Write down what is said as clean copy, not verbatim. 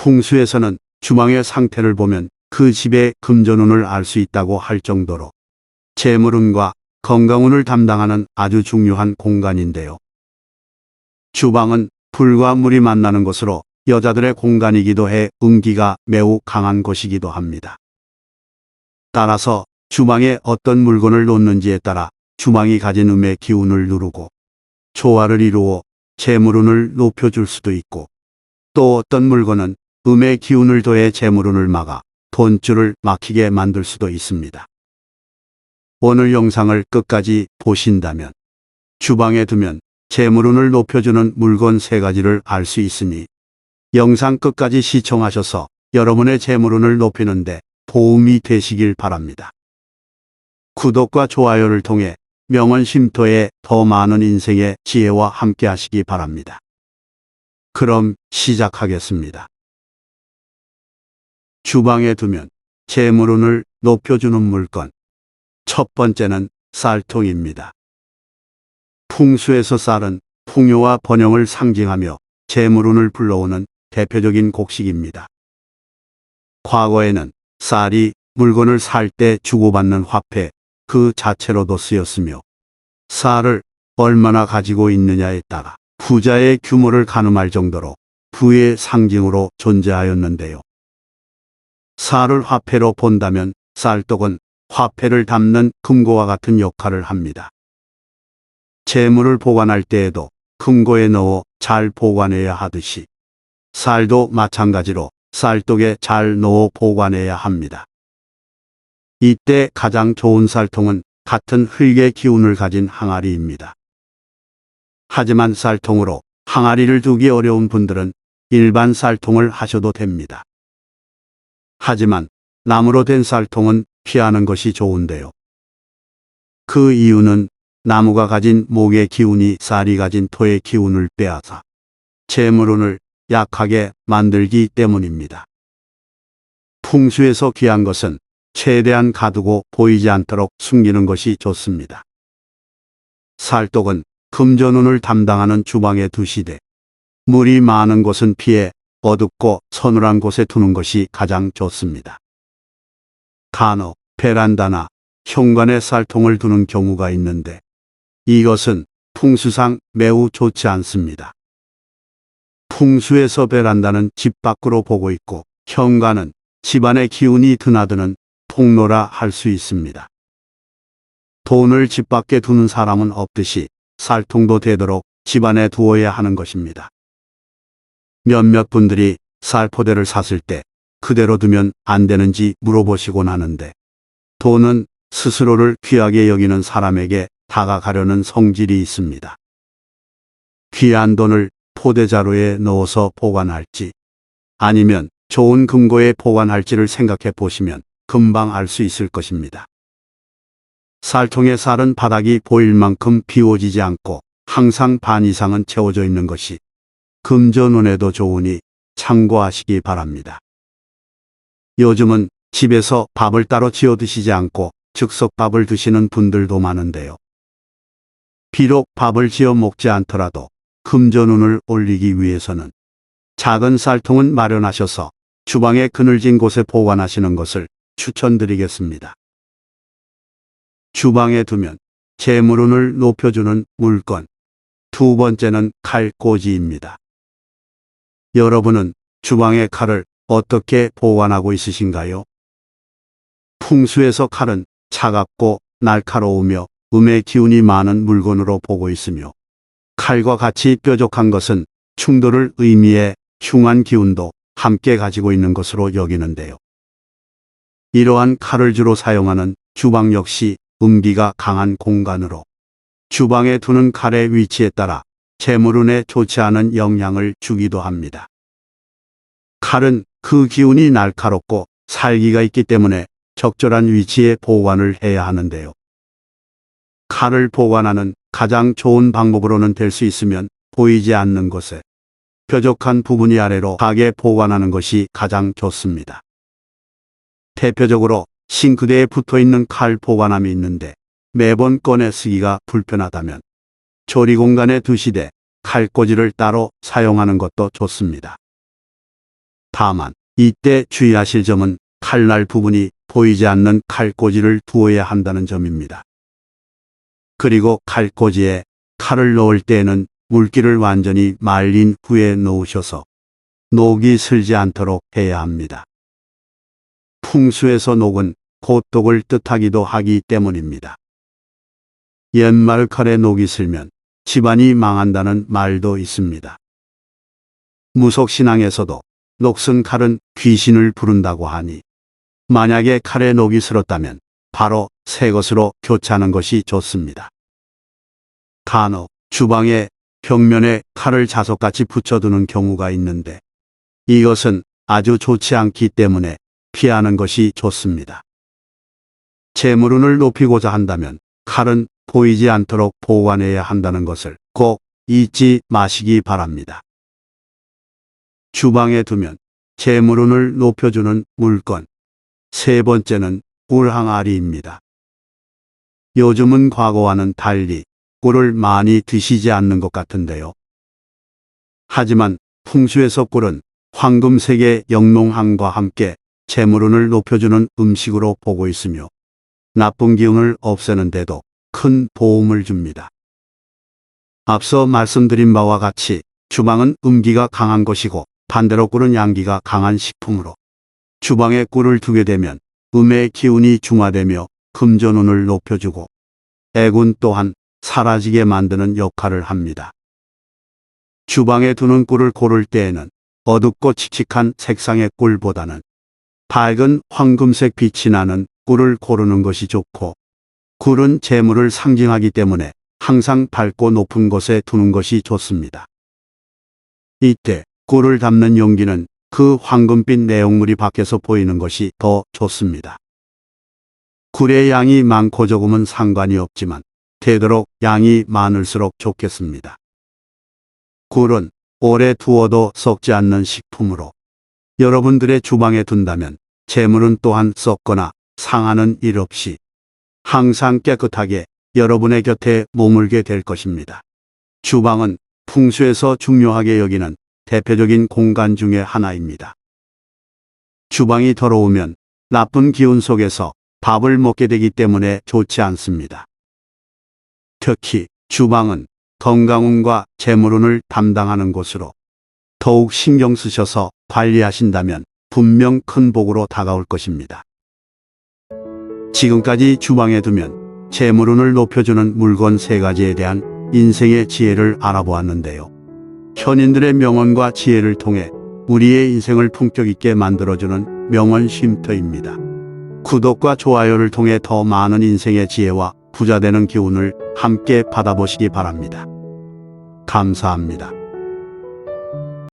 풍수에서는 주방의 상태를 보면 그 집의 금전운을 알 수 있다고 할 정도로 재물운과 건강운을 담당하는 아주 중요한 공간인데요. 주방은 불과 물이 만나는 곳으로 여자들의 공간이기도 해 음기가 매우 강한 곳이기도 합니다. 따라서 주방에 어떤 물건을 놓는지에 따라 주방이 가진 음의 기운을 누르고 조화를 이루어 재물운을 높여줄 수도 있고, 또 어떤 물건은 음의 기운을 더해 재물운을 막아 돈줄을 막히게 만들 수도 있습니다. 오늘 영상을 끝까지 보신다면 주방에 두면 재물운을 높여주는 물건 3가지를 알 수 있으니 영상 끝까지 시청하셔서 여러분의 재물운을 높이는데 도움이 되시길 바랍니다. 구독과 좋아요를 통해 명언쉼터에 더 많은 인생의 지혜와 함께 하시기 바랍니다. 그럼 시작하겠습니다. 주방에 두면 재물운을 높여주는 물건. 첫 번째는 쌀통입니다. 풍수에서 쌀은 풍요와 번영을 상징하며 재물운을 불러오는 대표적인 곡식입니다. 과거에는 쌀이 물건을 살 때 주고받는 화폐 그 자체로도 쓰였으며, 쌀을 얼마나 가지고 있느냐에 따라 부자의 규모를 가늠할 정도로 부의 상징으로 존재하였는데요. 쌀을 화폐로 본다면 쌀떡은 화폐를 담는 금고와 같은 역할을 합니다. 재물을 보관할 때에도 금고에 넣어 잘 보관해야 하듯이 쌀도 마찬가지로 쌀떡에 잘 넣어 보관해야 합니다. 이때 가장 좋은 쌀통은 같은 흙의 기운을 가진 항아리입니다. 하지만 쌀통으로 항아리를 두기 어려운 분들은 일반 쌀통을 하셔도 됩니다. 하지만 나무로 된 쌀통은 피하는 것이 좋은데요. 그 이유는 나무가 가진 목의 기운이 쌀이 가진 토의 기운을 빼앗아 재물운을 약하게 만들기 때문입니다. 풍수에서 귀한 것은 최대한 가두고 보이지 않도록 숨기는 것이 좋습니다. 쌀떡은 금전운을 담당하는 주방에 두시되 물이 많은 곳은 피해 어둡고 서늘한 곳에 두는 것이 가장 좋습니다. 간혹 베란다나 현관에 쌀통을 두는 경우가 있는데 이것은 풍수상 매우 좋지 않습니다. 풍수에서 베란다는 집 밖으로 보고 있고 현관은 집안의 기운이 드나드는 통로라 할 수 있습니다. 돈을 집 밖에 두는 사람은 없듯이 쌀통도 되도록 집안에 두어야 하는 것입니다. 몇몇 분들이 쌀포대를 샀을 때 그대로 두면 안 되는지 물어보시곤 하는데, 돈은 스스로를 귀하게 여기는 사람에게 다가가려는 성질이 있습니다. 귀한 돈을 포대자루에 넣어서 보관할지 아니면 좋은 금고에 보관할지를 생각해 보시면 금방 알 수 있을 것입니다. 쌀통의 쌀은 바닥이 보일 만큼 비워지지 않고 항상 반 이상은 채워져 있는 것이 금전운에도 좋으니 참고하시기 바랍니다. 요즘은 집에서 밥을 따로 지어 드시지 않고 즉석밥을 드시는 분들도 많은데요. 비록 밥을 지어 먹지 않더라도 금전운을 올리기 위해서는 작은 쌀통은 마련하셔서 주방의 그늘진 곳에 보관하시는 것을 추천드리겠습니다. 주방에 두면 재물운을 높여주는 물건. 두 번째는 칼꽂이입니다. 여러분은 주방의 칼을 어떻게 보관하고 있으신가요? 풍수에서 칼은 차갑고 날카로우며 음의 기운이 많은 물건으로 보고 있으며, 칼과 같이 뾰족한 것은 충돌을 의미해 흉한 기운도 함께 가지고 있는 것으로 여기는데요. 이러한 칼을 주로 사용하는 주방 역시 음기가 강한 공간으로 주방에 두는 칼의 위치에 따라 재물운에 좋지 않은 영향을 주기도 합니다. 칼은 그 기운이 날카롭고 살기가 있기 때문에 적절한 위치에 보관을 해야 하는데요. 칼을 보관하는 가장 좋은 방법으로는 될 수 있으면 보이지 않는 곳에 뾰족한 부분이 아래로 가게 보관하는 것이 가장 좋습니다. 대표적으로 싱크대에 붙어있는 칼 보관함이 있는데 매번 꺼내 쓰기가 불편하다면 조리 공간에 두시되 칼꽂이를 따로 사용하는 것도 좋습니다. 다만 이때 주의하실 점은 칼날 부분이 보이지 않는 칼꽂이를 두어야 한다는 점입니다. 그리고 칼꽂이에 칼을 넣을 때에는 물기를 완전히 말린 후에 넣으셔서 녹이 슬지 않도록 해야 합니다. 풍수에서 녹은 고독을 뜻하기도 하기 때문입니다. 옛말 칼에 녹이 슬면 집안이 망한다는 말도 있습니다. 무속신앙에서도 녹슨 칼은 귀신을 부른다고 하니 만약에 칼에 녹이 슬었다면 바로 새 것으로 교체하는 것이 좋습니다. 간혹 주방에 벽면에 칼을 자석같이 붙여두는 경우가 있는데 이것은 아주 좋지 않기 때문에 피하는 것이 좋습니다. 재물운을 높이고자 한다면 칼은 보이지 않도록 보관해야 한다는 것을 꼭 잊지 마시기 바랍니다. 주방에 두면 재물운을 높여주는 물건. 세 번째는 꿀항아리입니다. 요즘은 과거와는 달리 꿀을 많이 드시지 않는 것 같은데요. 하지만 풍수에서 꿀은 황금색의 영롱함과 함께 재물운을 높여주는 음식으로 보고 있으며 나쁜 기운을 없애는 데도 큰 도움을 줍니다. 앞서 말씀드린 바와 같이 주방은 음기가 강한 것이고 반대로 꿀은 양기가 강한 식품으로 주방에 꿀을 두게 되면 음의 기운이 중화되며 금전운을 높여주고 애군 또한 사라지게 만드는 역할을 합니다. 주방에 두는 꿀을 고를 때에는 어둡고 칙칙한 색상의 꿀보다는 밝은 황금색 빛이 나는 꿀을 고르는 것이 좋고, 꿀은 재물을 상징하기 때문에 항상 밝고 높은 곳에 두는 것이 좋습니다. 이때 꿀을 담는 용기는 그 황금빛 내용물이 밖에서 보이는 것이 더 좋습니다. 꿀의 양이 많고 적음은 상관이 없지만 되도록 양이 많을수록 좋겠습니다. 꿀은 오래 두어도 썩지 않는 식품으로 여러분들의 주방에 둔다면 재물은 또한 썩거나 상하는 일 없이 항상 깨끗하게 여러분의 곁에 머물게 될 것입니다. 주방은 풍수에서 중요하게 여기는 대표적인 공간 중에 하나입니다. 주방이 더러우면 나쁜 기운 속에서 밥을 먹게 되기 때문에 좋지 않습니다. 특히 주방은 건강운과 재물운을 담당하는 곳으로 더욱 신경 쓰셔서 관리하신다면 분명 큰 복으로 다가올 것입니다. 지금까지 주방에 두면 재물운을 높여주는 물건 3가지에 대한 인생의 지혜를 알아보았는데요. 현인들의 명언과 지혜를 통해 우리의 인생을 품격 있게 만들어주는 명언 쉼터입니다. 구독과 좋아요를 통해 더 많은 인생의 지혜와 부자되는 기운을 함께 받아보시기 바랍니다. 감사합니다.